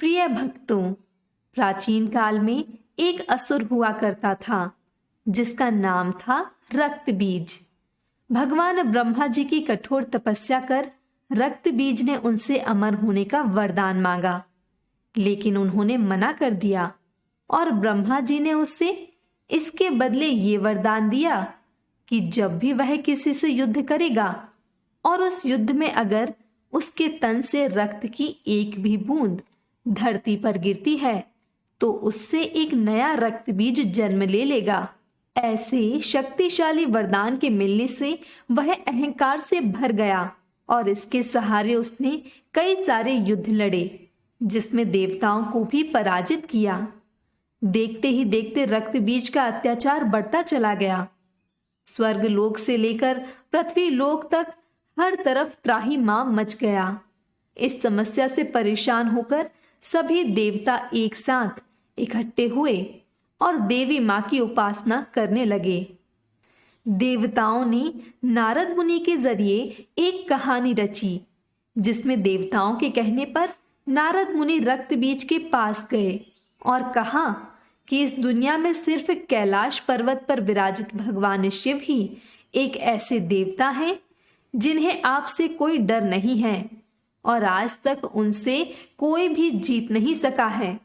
प्रिय भक्तों, प्राचीन काल में एक असुर हुआ करता था जिसका नाम था रक्त बीज। भगवान ब्रह्मा जी की कठोर तपस्या कर रक्त बीज ने उनसे अमर होने का वरदान मांगा, लेकिन उन्होंने मना कर दिया और ब्रह्मा जी ने उससे इसके बदले ये वरदान दिया कि जब भी वह किसी से युद्ध करेगा और उस युद्ध में अगर उसके तन से रक्त की एक भी बूंद धरती पर गिरती है तो उससे एक नया रक्त बीज जन्म ले लेगा। ऐसे शक्तिशाली वरदान के मिलने से वह अहंकार से भर गया और इसके सहारे उसने कई सारे युद्ध लड़े, जिसमें देवताओं को भी पराजित किया। देखते ही देखते रक्त बीज का अत्याचार बढ़ता चला गया। स्वर्ग लोक से लेकर पृथ्वी लोक तक हर तरफ त्राहिमाम मच गया। इस समस्या से परेशान होकर सभी देवता एक साथ इकट्ठे हुए और देवी मां की उपासना करने लगे। देवताओं ने नारद मुनि के जरिए एक कहानी रची, जिसमें देवताओं के कहने पर नारद मुनि रक्त बीज के पास गए और कहा कि इस दुनिया में सिर्फ कैलाश पर्वत पर विराजित भगवान शिव ही एक ऐसे देवता हैं जिन्हें आपसे कोई डर नहीं है और आज तक उनसे कोई भी जीत नहीं सका है।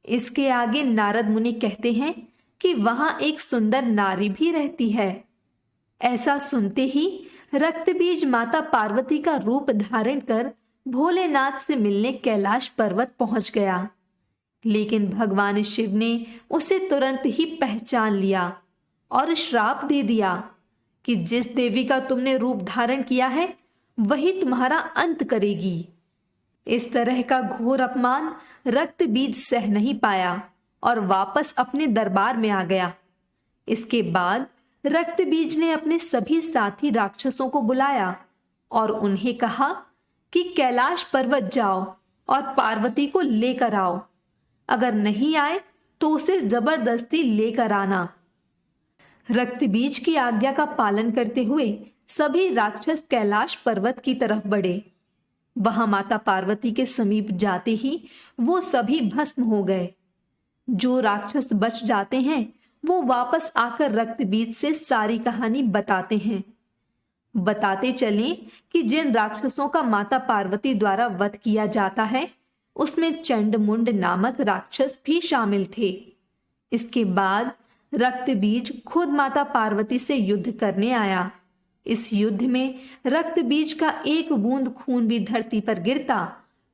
इसके आगे नारद मुनि कहते हैं कि वहां एक सुंदर नारी भी रहती है। ऐसा सुनते ही रक्त बीज माता पार्वती का रूप धारण कर भोलेनाथ से मिलने कैलाश पर्वत पहुंच गया, लेकिन भगवान शिव ने उसे तुरंत ही पहचान लिया और श्राप दे दिया कि जिस देवी का तुमने रूप धारण किया है वही तुम्हारा अंत करेगी। इस तरह का घोर अपमान रक्त बीज सह नहीं पाया और वापस अपने दरबार में आ गया। इसके बाद रक्त बीज ने अपने सभी साथी राक्षसों को बुलाया और उन्हें कहा कि कैलाश पर्वत जाओ और पार्वती को लेकर आओ। अगर नहीं आए तो उसे जबरदस्ती लेकर आना। रक्त बीज की आज्ञा का पालन करते हुए सभी राक्षस कैलाश पर्वत की तरफ बढ़े। वहां माता पार्वती के समीप जाते ही वो सभी भस्म हो गए। जो राक्षस बच जाते हैं वो वापस आकर रक्त बीज से सारी कहानी बताते हैं। बताते चलें कि जिन राक्षसों का माता पार्वती द्वारा वध किया जाता है उसमें चंडमुंड नामक राक्षस भी शामिल थे। इसके बाद रक्त बीज खुद माता पार्वती से युद्ध करने आया। इस युद्ध में रक्त बीज का एक बूंद खून भी धरती पर गिरता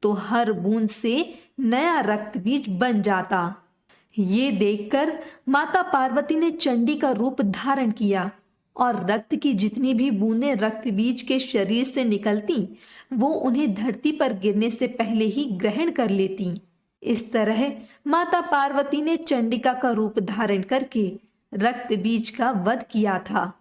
तो हर बूंद से नया रक्त बीज बन जाता। ये देखकर माता पार्वती ने चंडी का रूप धारण किया और रक्त की जितनी भी बूंदें रक्त बीज के शरीर से निकलती वो उन्हें धरती पर गिरने से पहले ही ग्रहण कर लेती। इस तरह माता पार्वती ने चंडिका का रूप धारण करके रक्त बीज का वध किया था।